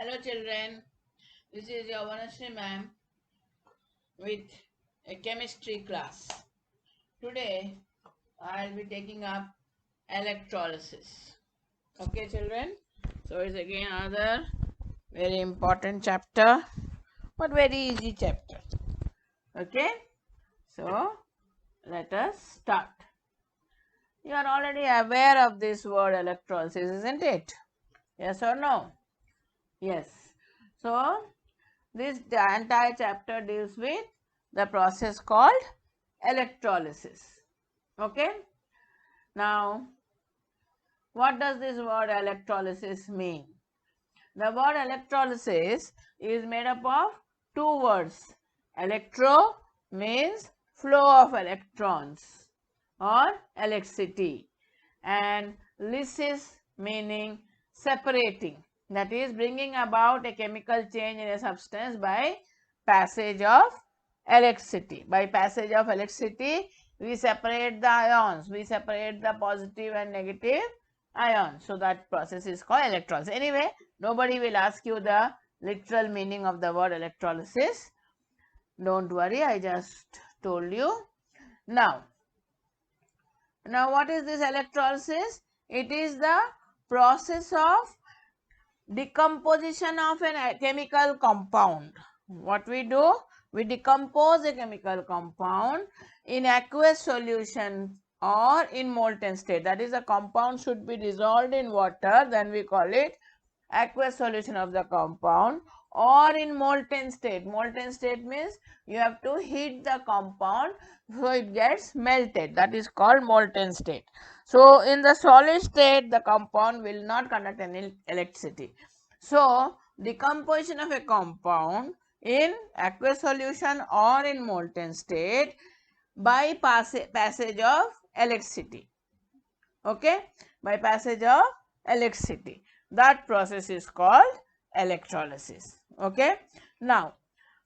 Hello children, this is your Vanashri ma'am with a chemistry class. Today I'll be taking up electrolysis. Okay children, so it's again another very important chapter but very easy chapter. Okay, so let us start. You are already aware of this word electrolysis, isn't it? Yes or no? Yes. So the entire chapter deals with the process called electrolysis. Okay. Now, what does this word electrolysis mean? The word electrolysis is made up of two words. Electro means flow of electrons or electricity, and lysis meaning separating, that is bringing about a chemical change in a substance by passage of electricity. By passage of electricity we separate the ions, we separate the positive and negative ions. So that process is called electrolysis. Anyway, nobody will ask you the literal meaning of the word electrolysis. Don't worry, I just told you. Now what is this electrolysis? It is the process of decomposition of a chemical compound. What we do? We decompose a chemical compound in aqueous solution or in molten state. That is, the compound should be dissolved in water, then we call it aqueous solution of the compound, or in molten state. Molten state means you have to heat the compound so it gets melted. That is called molten state. So in the solid state the compound will not conduct any electricity. So decomposition of a compound in aqueous solution or in molten state by passage of electricity. Okay, by passage of electricity. That process is called electrolysis. Okay. Now,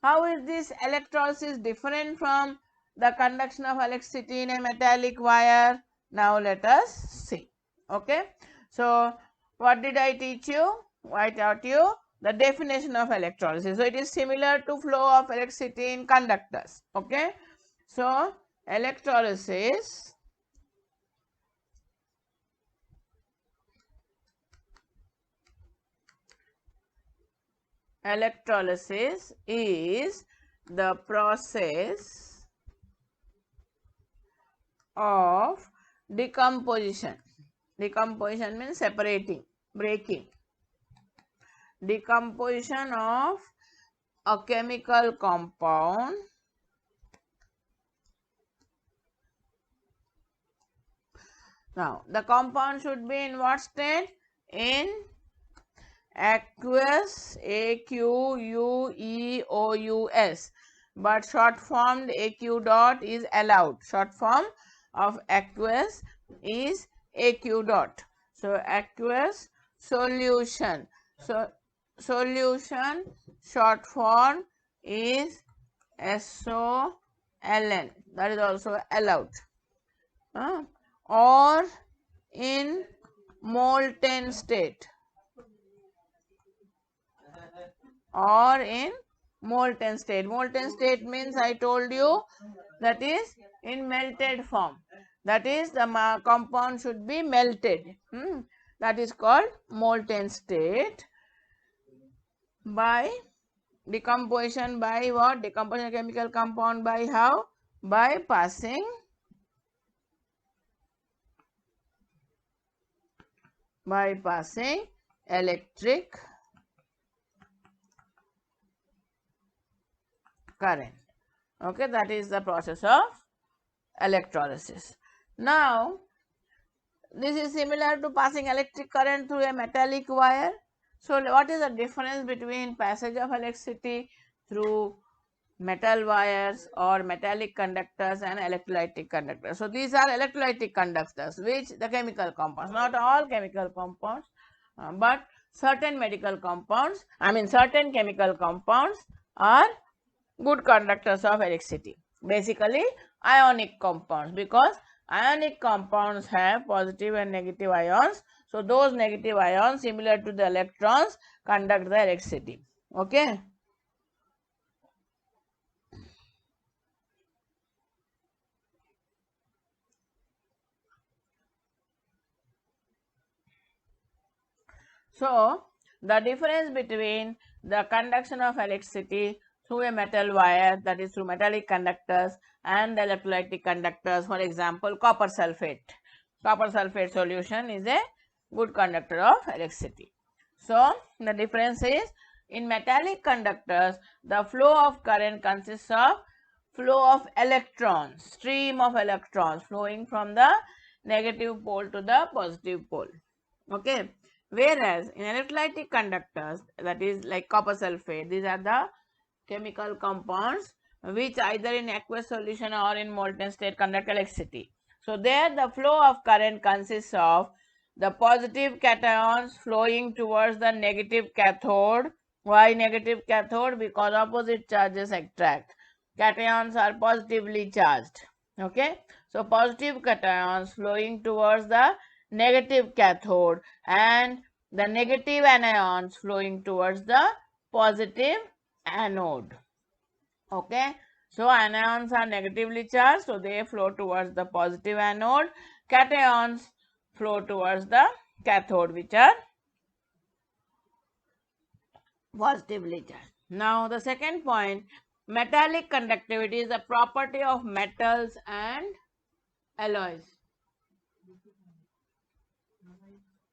how is this electrolysis different from the conduction of electricity in a metallic wire? Now let us see. Okay. So what did I teach you? I taught you the definition of electrolysis. So it is similar to flow of electricity in conductors. Okay. So electrolysis is the process of decomposition. Decomposition means separating, breaking. Decomposition of a chemical compound Now, the compound should be in what state? In aqueous, aqueous, but short formed aq dot is allowed. Short form of aqueous is aq dot. So aqueous solution. So solution short form is SOLN. That is also allowed. Or in molten state. Or in molten state. Molten state means, I told you, that is in melted form. That is, the compound should be melted. That is called molten state. By decomposition by what? Decomposition of chemical compound by how? By passing electric current. Okay, that is the process of electrolysis. Now, this is similar to passing electric current through a metallic wire. So, what is the difference between passage of electricity through metal wires or metallic conductors and electrolytic conductors? So, these are electrolytic conductors, which the chemical compounds, not all chemical compounds, but certain chemical compounds are good conductors of electricity. Basically, ionic compounds, because ionic compounds have positive and negative ions. So those negative ions, similar to the electrons, conduct the electricity. Okay. So the difference between the conduction of electricity through a metal wire, that is through metallic conductors, and the electrolytic conductors, for example copper sulfate. Copper sulfate solution is a good conductor of electricity. So the difference is, in metallic conductors the flow of current consists of flow of electrons, stream of electrons flowing from the negative pole to the positive pole. Okay. Whereas in electrolytic conductors, that is like copper sulfate, these are the chemical compounds which either in aqueous solution or in molten state conduct electricity. So there the flow of current consists of the positive cations flowing towards the negative cathode. Why negative cathode? Because opposite charges attract. Cations are positively charged. Okay. So positive cations flowing towards the negative cathode and the negative anions flowing towards the positive anode. Okay. So anions are negatively charged, so they flow towards the positive anode. Cations flow towards the cathode, which are positively charged. Now the second point, metallic conductivity is a property of metals and alloys.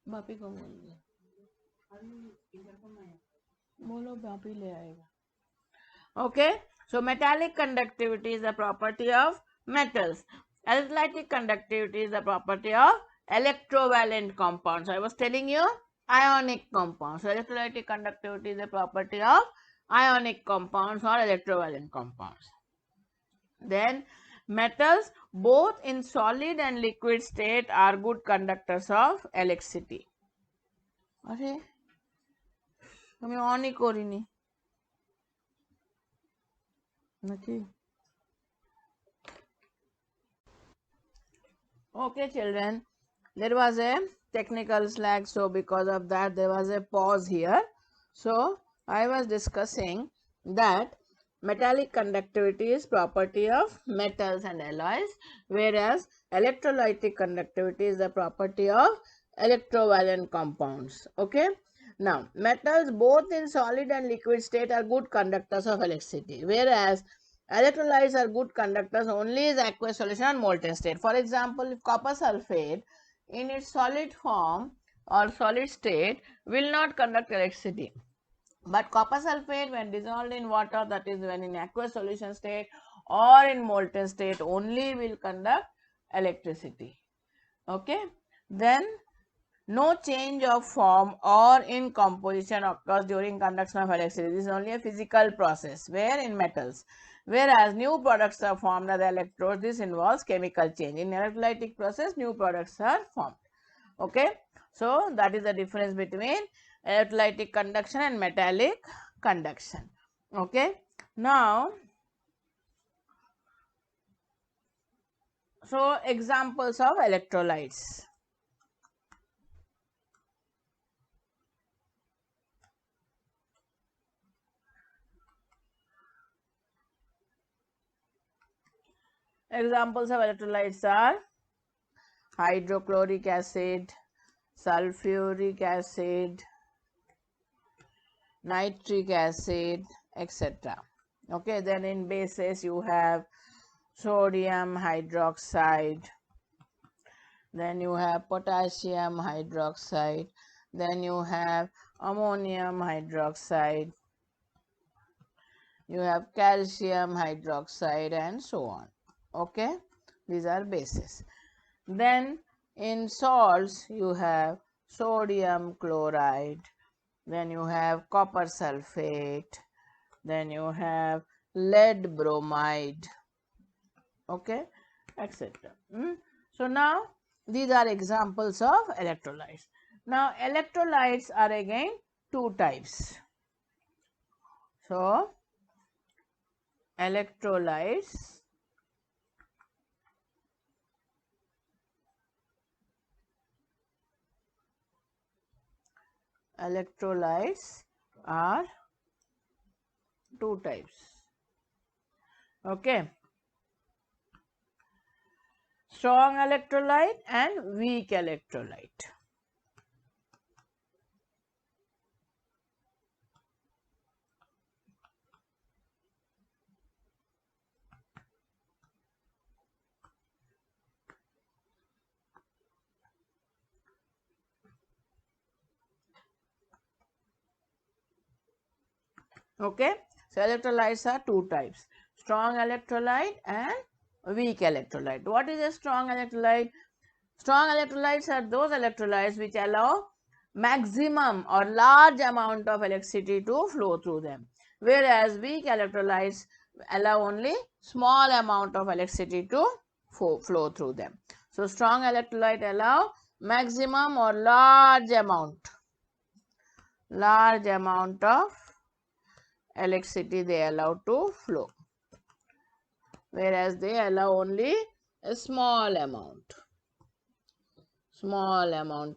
Bapi को बोलो बापी ले आएगा. Okay, so metallic conductivity is a property of metals. Electrolytic conductivity is a property of electrovalent compounds. So I was telling you ionic compounds. So electrolytic conductivity is a property of ionic compounds or electrovalent compounds. Then metals both in solid and liquid state are good conductors of electricity. अरे तुम्हें on ही करिनी Okay. Okay, children. There was a technical slack, so because of that there was a pause here. So I was discussing that metallic conductivity is property of metals and alloys, whereas electrolytic conductivity is the property of electrovalent compounds. Okay. Now, metals both in solid and liquid state are good conductors of electricity, whereas electrolytes are good conductors only in aqueous solution and molten state. For example, if copper sulfate in its solid form or solid state will not conduct electricity, but copper sulfate when dissolved in water, that is when in aqueous solution state or in molten state only, will conduct electricity. Okay. Then no change of form or in composition occurs during conduction of electricity. This is only a physical process where in metals. Whereas new products are formed as electrodes, this involves chemical change. In electrolytic process, new products are formed. Okay. So that is the difference between electrolytic conduction and metallic conduction. Okay. Now, so examples of electrolytes. Examples of electrolytes are hydrochloric acid, sulfuric acid, nitric acid, etc. Okay, then in bases you have sodium hydroxide, then you have potassium hydroxide, then you have ammonium hydroxide, you have calcium hydroxide, and so on. Okay, these are bases. Then in salts you have sodium chloride, then you have copper sulfate, then you have lead bromide, okay, etc. So now these are examples of electrolytes. Now electrolytes are again two types. So electrolytes electrolytes are two types. Okay. Strong electrolyte and weak electrolyte. Okay. So, electrolytes are two types, strong electrolyte and weak electrolyte. What is a strong electrolyte? Strong electrolytes are those electrolytes which allow maximum or large amount of electricity to flow through them, whereas weak electrolytes allow only small amount of electricity to flow through them. So, strong electrolyte allow maximum or large amount of electricity they allow to flow, whereas they allow only a small amount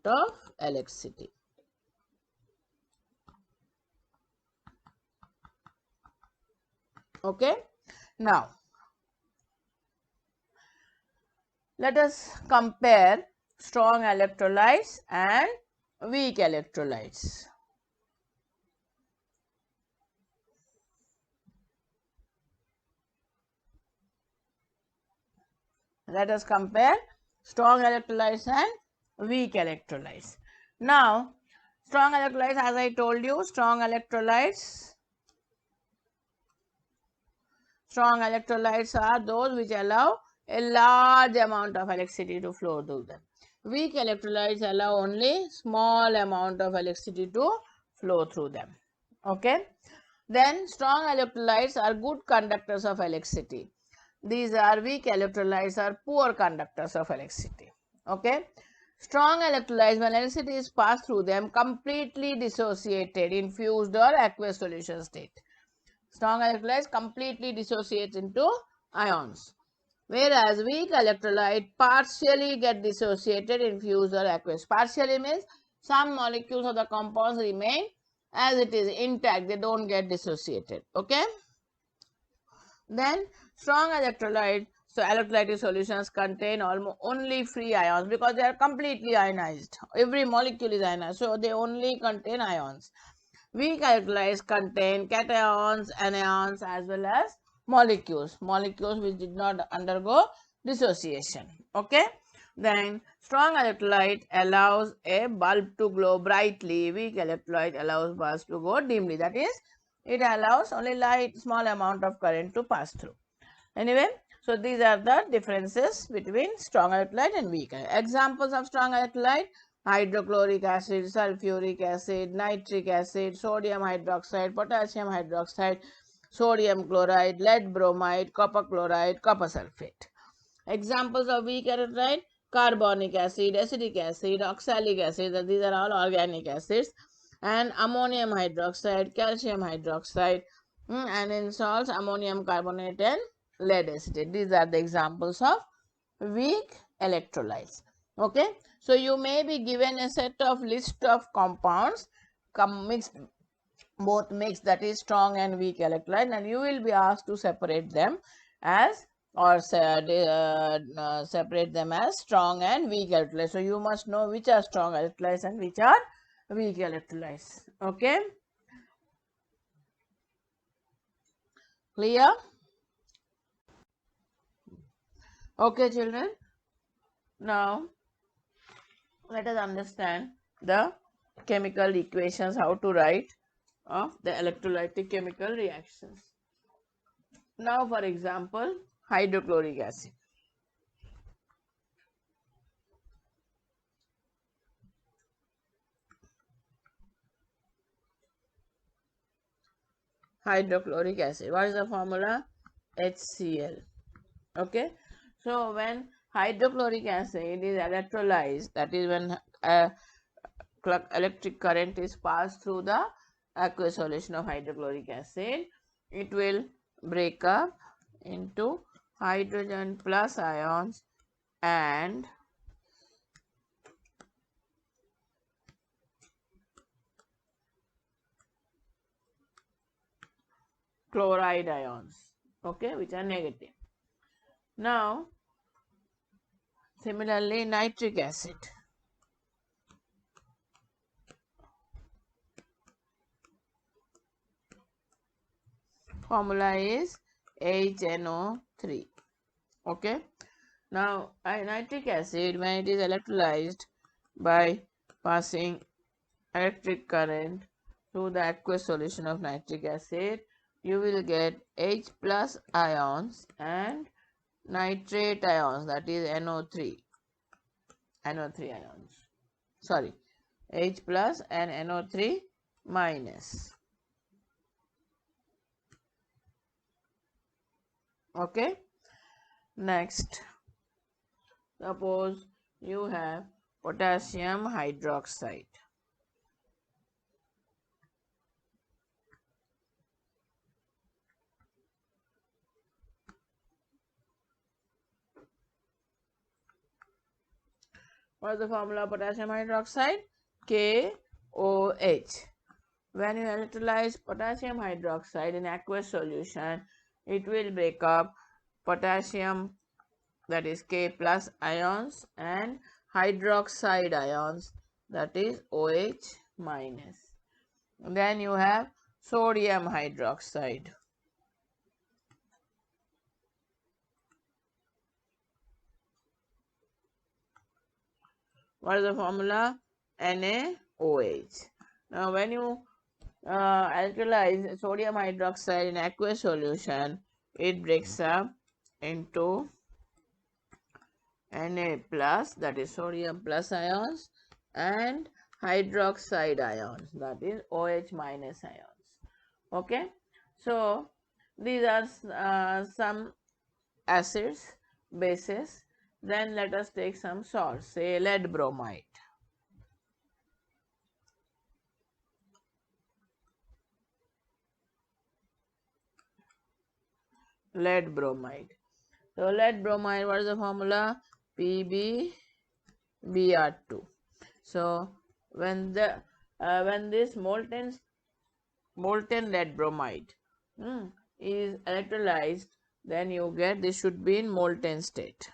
of electricity. Okay. Now, let us compare strong electrolytes and weak electrolytes. Let us compare strong electrolytes and weak electrolytes. Now, strong electrolytes, as I told you, strong electrolytes are those which allow a large amount of electricity to flow through them. Weak electrolytes allow only small amount of electricity to flow through them. Okay. Then strong electrolytes are good conductors of electricity. These are weak electrolytes are poor conductors of electricity. Okay. Strong electrolytes, when electricity is passed through them, completely dissociated in fused or aqueous solution state. Strong electrolytes completely dissociate into ions, whereas weak electrolyte partially get dissociated in fused or aqueous. Partially means some molecules of the compounds remain as it is intact, they don't get dissociated. Okay. Then strong electrolyte, so electrolytic solutions contain almost only free ions because they are completely ionized. Every molecule is ionized, so they only contain ions. Weak electrolytes contain cations, anions as well as molecules which did not undergo dissociation. Okay. Then strong electrolyte allows a bulb to glow brightly. Weak electrolyte allows bulbs to go dimly. That is, it allows only small amount of current to pass through. Anyway, so these are the differences between strong electrolyte and weak. Examples of strong electrolyte: hydrochloric acid, sulfuric acid, nitric acid, sodium hydroxide, potassium hydroxide, sodium chloride, lead bromide, copper chloride, copper sulfate. Examples of weak electrolyte: carbonic acid, acetic acid, oxalic acid, these are all organic acids, and ammonium hydroxide, calcium hydroxide, and in salts, ammonium carbonate and lead acetate. These are the examples of weak electrolytes. Okay. So, you may be given a set of list of compounds both mixed, that is strong and weak electrolyte, and you will be asked to separate them as separate them as strong and weak electrolytes. So, you must know which are strong electrolytes and which are weak electrolytes. Okay. Clear? Okay, children. Now, let us understand the chemical equations, how to write of the electrolytic chemical reactions. Now, for example, hydrochloric acid. Hydrochloric acid. What is the formula? HCl. Okay. So, when hydrochloric acid is electrolyzed, that is when electric current is passed through the aqueous solution of hydrochloric acid, it will break up into hydrogen plus ions and chloride ions, okay, which are negative. Now, similarly, nitric acid. Formula is HNO3. Okay. Now, nitric acid, when it is electrolyzed by passing electric current through the aqueous solution of nitric acid, you will get H plus ions and nitrate ions, that is NO3. NO3 ions. Sorry, H plus and NO3 minus. Okay. Next, suppose you have potassium hydroxide. What is the formula of potassium hydroxide? KOH. When you electrolyze potassium hydroxide in aqueous solution, it will break up potassium, that is K plus ions, and hydroxide ions, that is OH minus. Then you have sodium hydroxide. What is the formula? NaOH. Now, when you electrolyze sodium hydroxide in aqueous solution, it breaks up into Na plus, that is sodium plus ions, and hydroxide ions, that is OH minus ions. Okay, so these are some acids, bases. Then let us take some salts, say lead bromide. Lead bromide. So lead bromide, what is the formula? PbBr2. So when this molten lead bromide is electrolyzed, then you get, this should be in molten state.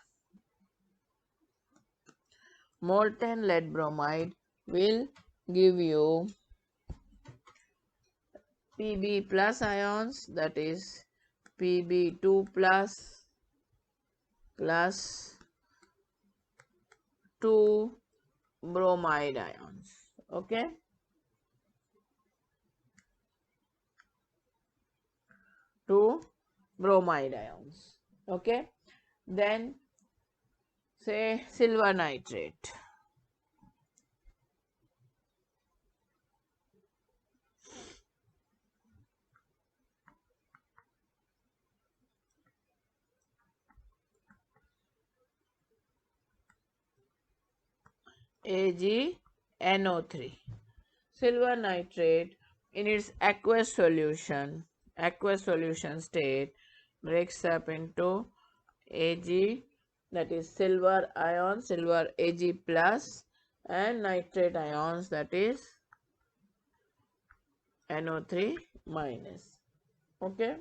Molten lead bromide will give you Pb plus ions, that is Pb2 plus 2 bromide ions. Okay. 2 bromide ions. Okay. Then say silver nitrate. AgNO3. Silver nitrate in its aqueous solution state breaks up into Ag, that is silver ion, silver Ag plus, and nitrate ions, that is NO3 minus. Okay.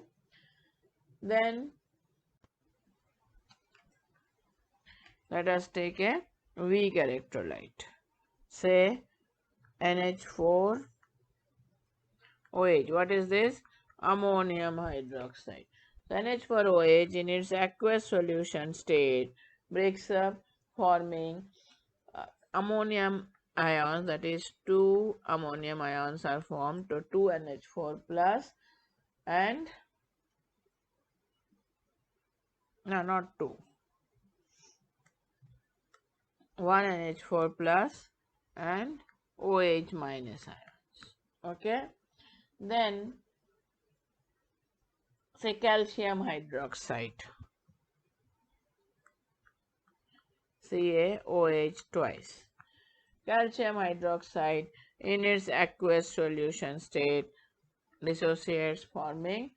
Then let us take a weak electrolyte, say NH4OH. What is this? Ammonium hydroxide. So NH4OH in its aqueous solution state breaks up, forming ammonium ions, that is 2 ammonium ions are formed to 2 NH4 plus, and no, not 2, 1 NH4 plus and OH minus ions. Okay. Then say calcium hydroxide, CaOH twice. Calcium hydroxide in its aqueous solution state dissociates, forming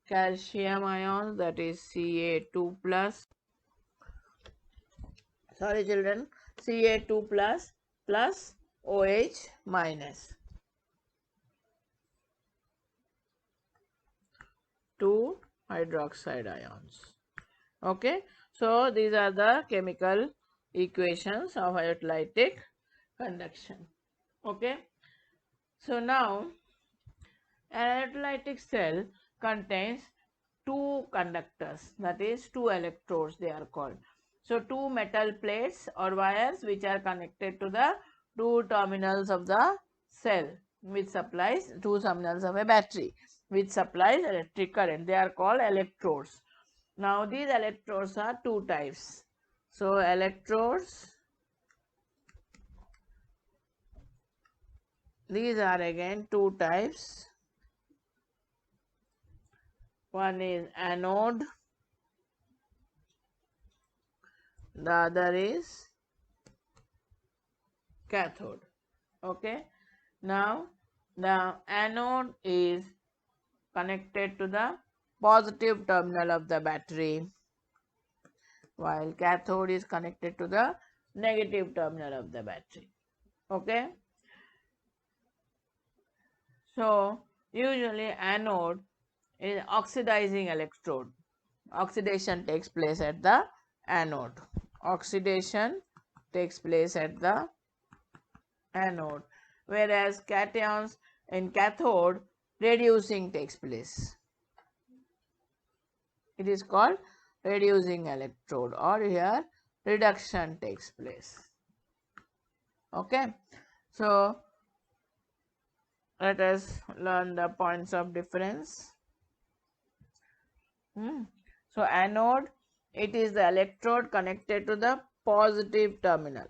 calcium ions, that is Ca2 plus, sorry children, Ca2 plus plus OH minus. 2 hydroxide ions. Okay, so these are the chemical equations of electrolytic conduction. Okay, so now an electrolytic cell contains two conductors, that is two electrodes they are called. So two metal plates or wires which are connected to the two terminals of the cell which supplies two terminals of a battery which supplies electric current. They are called electrodes. Now these electrodes are two types. So electrodes, these are again two types. One is anode, the other is cathode. Okay, now the anode is connected to the positive terminal of the battery, while cathode is connected to the negative terminal of the battery. Okay, so usually anode is oxidizing electrode. Oxidation takes place at the anode. Oxidation takes place at the anode, whereas cations in cathode reducing takes place. It is called reducing electrode, or here reduction takes place. Okay, so let us learn the points of difference. So anode, it is the electrode connected to the positive terminal.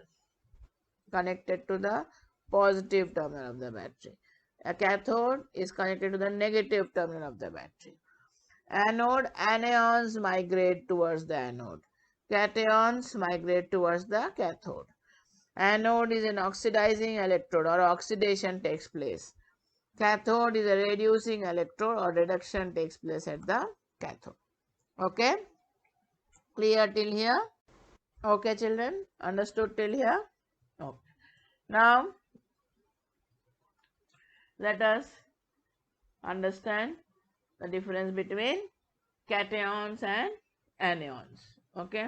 Connected to the positive terminal of the battery. A cathode is connected to the negative terminal of the battery. Anode, anions migrate towards the anode. Cations migrate towards the cathode. Anode is an oxidizing electrode, or oxidation takes place. Cathode is a reducing electrode, or reduction takes place at the cathode. Okay? Clear till here? Okay, children? Understood till here? Okay. Now, let us understand the difference between cations and anions. Okay.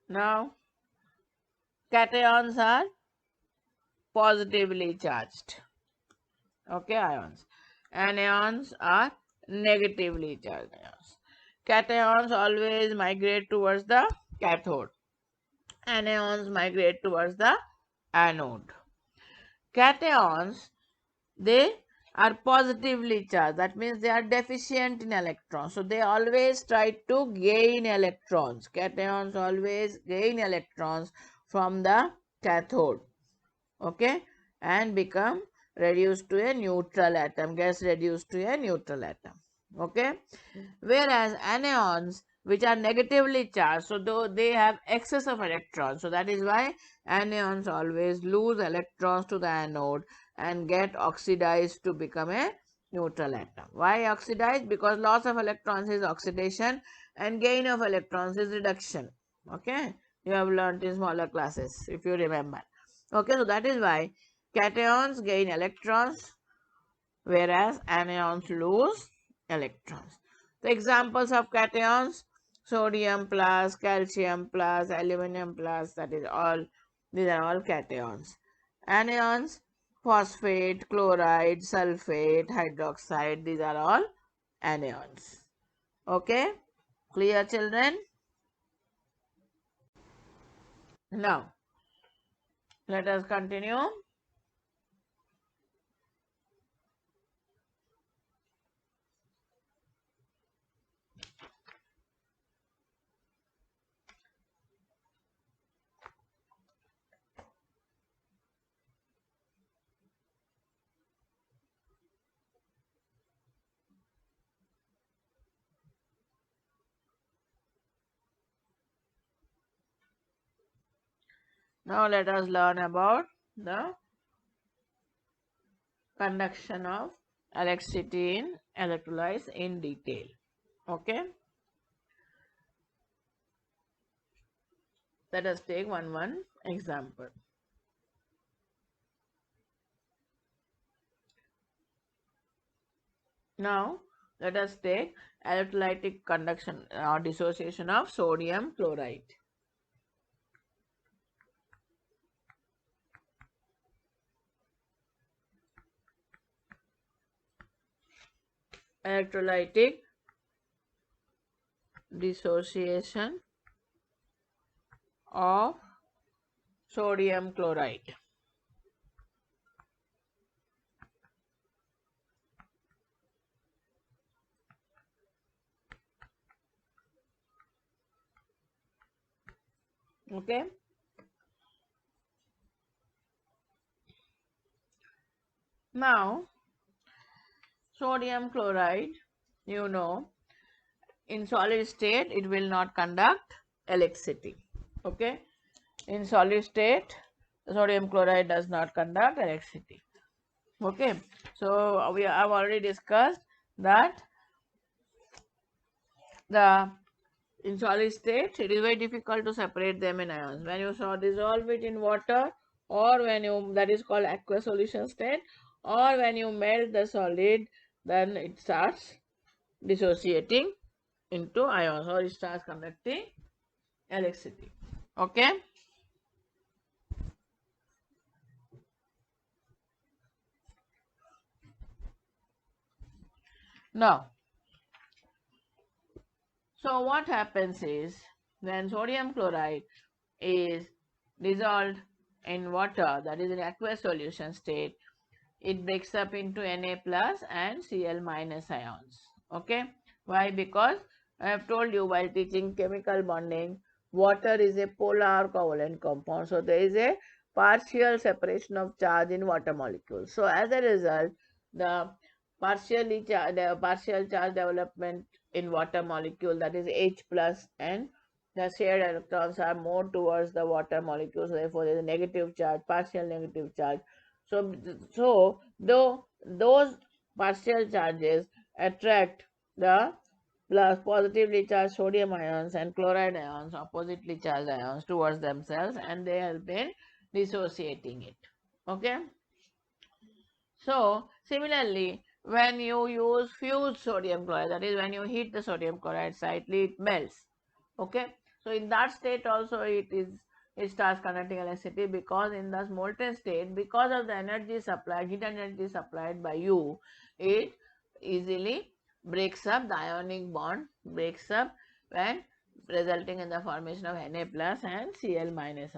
Now, cations are positively charged. Okay, ions. Anions are negatively charged ions. Cations always migrate towards the cathode. Anions migrate towards the anode. Cations, they are positively charged. That means they are deficient in electrons. So they always try to gain electrons. Cations always gain electrons from the cathode. Okay, and become reduced to a neutral atom, gets reduced to a neutral atom. Okay, whereas anions, which are negatively charged, so though they have excess of electrons, so that is why anions always lose electrons to the anode and get oxidized to become a neutral atom. Why oxidized? Because loss of electrons is oxidation and gain of electrons is reduction. Okay, you have learnt in smaller classes if you remember. Okay, so that is why cations gain electrons whereas anions lose electrons. The examples of cations: sodium plus, calcium plus, aluminum plus, that is all, these are all cations. Anions: phosphate, chloride, sulfate, hydroxide, these are all anions. Okay, clear children? Now, let us continue. Now let us learn about the conduction of electricity in electrolytes in detail. Okay. Let us take one example. Now, let us take electrolytic conduction or dissociation of sodium chloride. Electrolytic dissociation of sodium chloride. Okay. Now, sodium chloride, in solid state it will not conduct electricity. Okay. In solid state, sodium chloride does not conduct electricity. Okay. So we have already discussed that in solid state it is very difficult to separate them in ions. When you dissolve it in water, or that is called aqueous solution state, or when you melt the solid, then it starts dissociating into ions, or it starts conducting electricity. Okay. Now, so what happens is, when sodium chloride is dissolved in water, that is in aqueous solution state, it breaks up into Na plus and Cl minus ions. Okay. Why? Because I have told you while teaching chemical bonding, water is a polar covalent compound. So there is a partial separation of charge in water molecules. So as a result, the the partial charge development in water molecule, that is H plus, and the shared electrons are more towards the water molecules. Therefore, there is a negative charge, partial negative charge. So though those partial charges attract the plus positively charged sodium ions and chloride ions, oppositely charged ions, towards themselves, and they help in dissociating it. Okay. So similarly, when you use fused sodium chloride, that is when you heat the sodium chloride slightly, it melts. Okay. So in that state also it starts conducting electricity, because in the molten state, because of the energy supplied, heat energy supplied by you, it easily breaks up, the ionic bond breaks up, when resulting in the formation of Na plus and Cl minus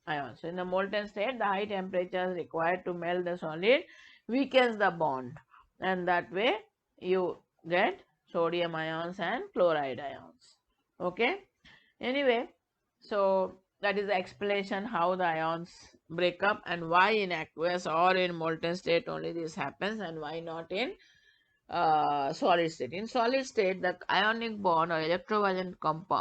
ions. So in the molten state, the high temperatures required to melt the solid weakens the bond, and that way you get sodium ions and chloride ions. Okay. Anyway, so that is the explanation how the ions break up, and why in aqueous or in molten state only this happens, and why not in solid state. In solid state, the ionic bond or electrovalent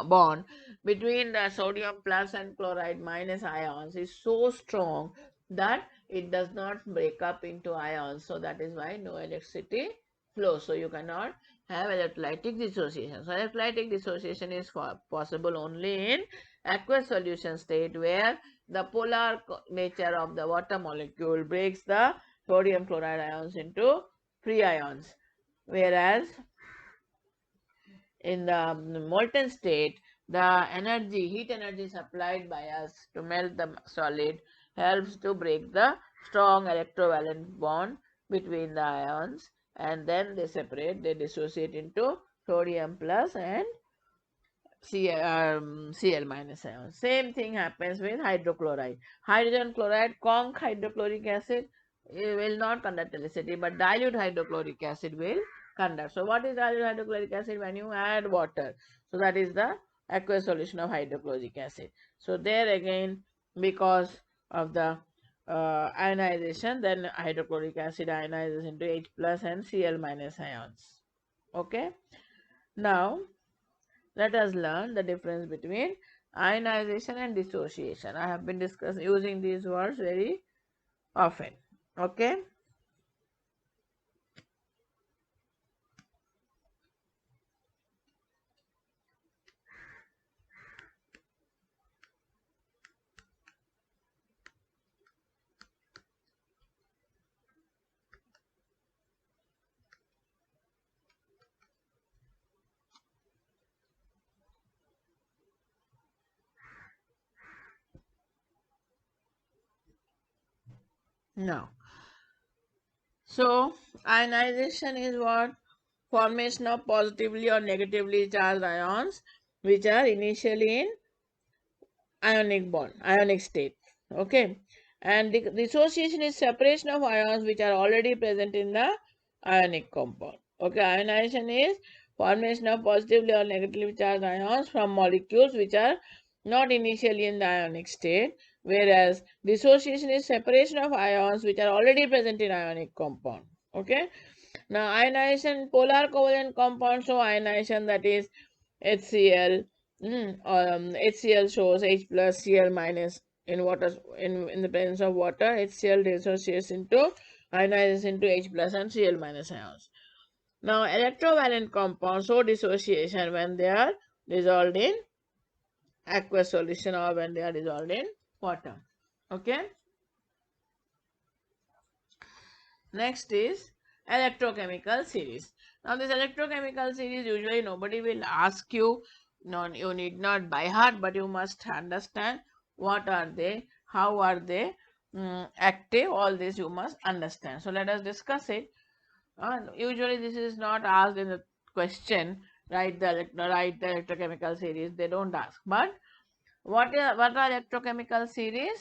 bond between the sodium plus and chloride minus ions is so strong that it does not break up into ions. So that is why no electricity flows. So you cannot have electrolytic dissociation. So electrolytic dissociation is possible only in aqueous solution state, where the polar nature of the water molecule breaks the sodium chloride ions into free ions. Whereas in the molten state, the heat energy supplied by us to melt the solid helps to break the strong electrovalent bond between the ions, and then they dissociate into sodium plus and Cl minus ion. Same thing happens with hydrochloride. Hydrogen chloride, conc hydrochloric acid, will not conduct electricity, but dilute hydrochloric acid will conduct. So what is dilute hydrochloric acid? When you add water. So that is the aqueous solution of hydrochloric acid. So there again, because of the ionization, then hydrochloric acid ionizes into H plus and Cl minus ions. Okay. Now let us learn the difference between ionization and dissociation. I have been using these words very often. Okay. Now, so ionization is what? Formation of positively or negatively charged ions which are initially in ionic state. Okay. And the dissociation is separation of ions which are already present in the ionic compound. Okay. Ionization is formation of positively or negatively charged ions from molecules which are not initially in the ionic state, whereas dissociation is separation of ions which are already present in ionic compound. Okay. Now ionization, polar covalent compound show ionization, that is HCl. HCl shows H plus Cl minus in water, in the presence of water. HCl dissociates into ionizes into H plus and Cl minus ions. Now electrovalent compounds show dissociation when they are dissolved in aqueous solution or when they are dissolved in water. Okay. Next is electrochemical series. Now this electrochemical series, usually nobody will ask you, no, you need not by heart, but you must understand what are they, how are they active, all this you must understand. So let us discuss it. Usually this is not asked in the question, write the electrochemical series, they don't ask. But what are electrochemical series?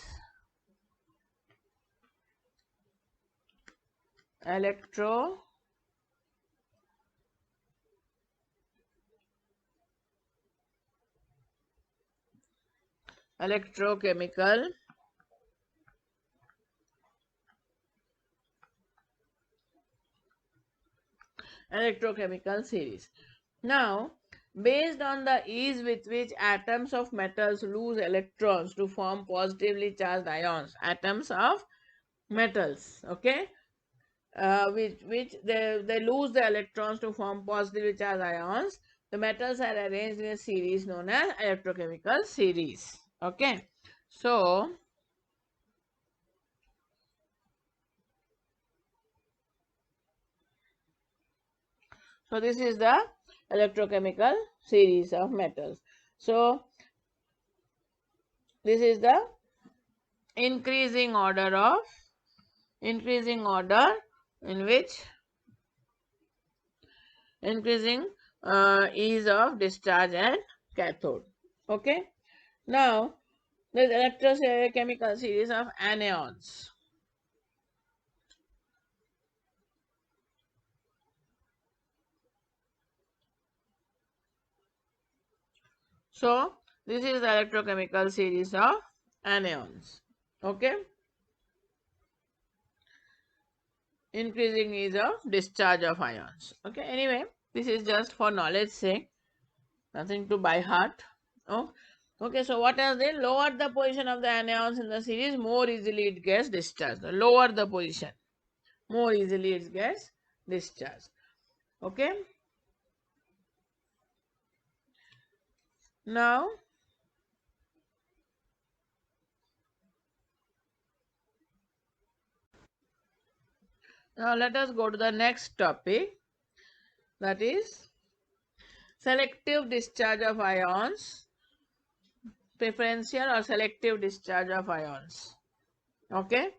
Electrochemical series. Now, based on the ease with which atoms of metals lose electrons to form positively charged ions, atoms of metals, okay, which they lose the electrons to form positively charged ions, the metals are arranged in a series known as electrochemical series. Okay, so this is the electrochemical series of metals. So this is the increasing order in which increasing ease of discharge and cathode. Okay. Now the electrochemical series of anions. So this is the electrochemical series of anions. Okay. Increasing ease of discharge of ions. Okay. Anyway, this is just for knowledge sake, nothing to by heart. Oh. Okay, so what are they? Lower the position of the anions in the series, more easily it gets discharged. Lower the position, more easily it gets discharged. Okay. Now let us go to the next topic, that is selective discharge of ions, preferential or selective discharge of ions. Okay.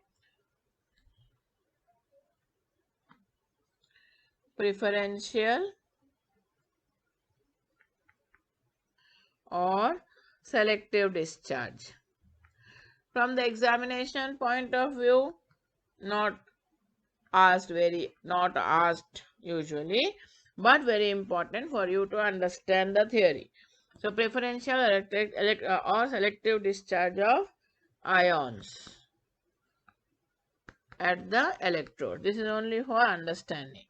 Preferential or selective discharge. From the examination point of view, not asked usually, but very important for you to understand the theory. So preferential or selective discharge of ions at the electrode. This is only for understanding.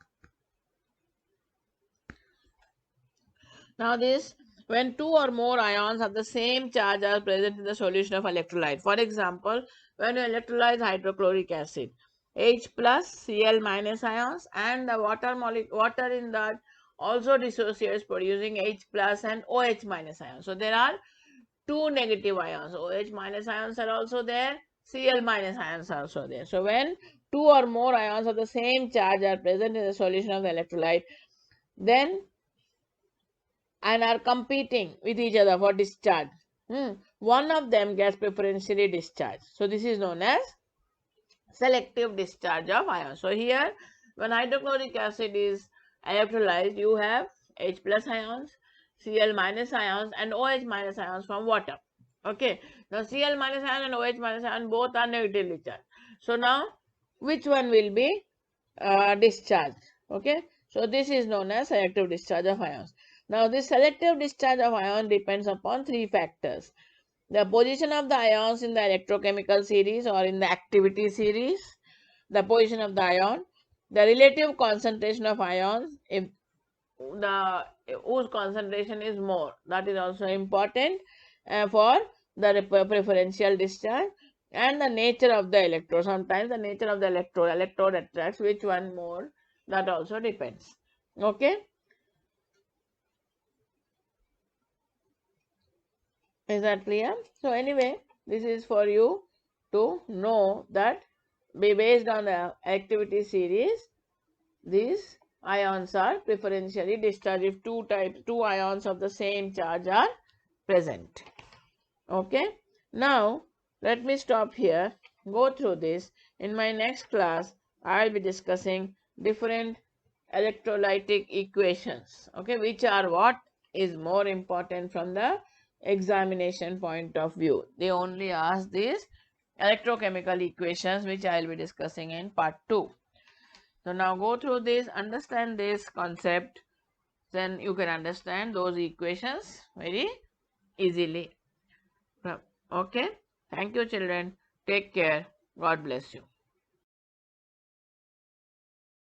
Now this, when two or more ions of the same charge are present in the solution of electrolyte. For example, when you electrolyze hydrochloric acid, H plus Cl minus ions, and the water in that also dissociates producing H plus and OH minus ions. So there are two negative ions. OH minus ions are also there, Cl minus ions are also there. So when two or more ions of the same charge are present in the solution of the electrolyte, then and are competing with each other for discharge, one of them gets preferentially discharged. So this is known as selective discharge of ions. So here, when hydrochloric acid is electrolyzed, you have H plus ions, Cl minus ions, and OH minus ions from water. Okay, now Cl minus ion and OH minus ion both are negatively charged. So now, which one will be discharged? Okay, so this is known as selective discharge of ions. Now, this selective discharge of ion depends upon three factors: the position of the ions in the electrochemical series or in the activity series, the position of the ion, the relative concentration of ions, if the whose concentration is more, that is also important for the preferential discharge, and the nature of the electrode. Sometimes the nature of the electrode attracts which one more, that also depends. Okay, is that clear? So anyway, this is for you to know that based on the activity series, these ions are preferentially discharged if two ions of the same charge are present. Okay, now let me stop here. Go through this. In my next class, I will be discussing different electrolytic equations. Okay, which are what is more important from the examination point of view. They only ask these electrochemical equations, which I will be discussing in part 2. So now go through this, understand this concept, then you can understand those equations very easily. Okay, thank you children, take care, God bless you.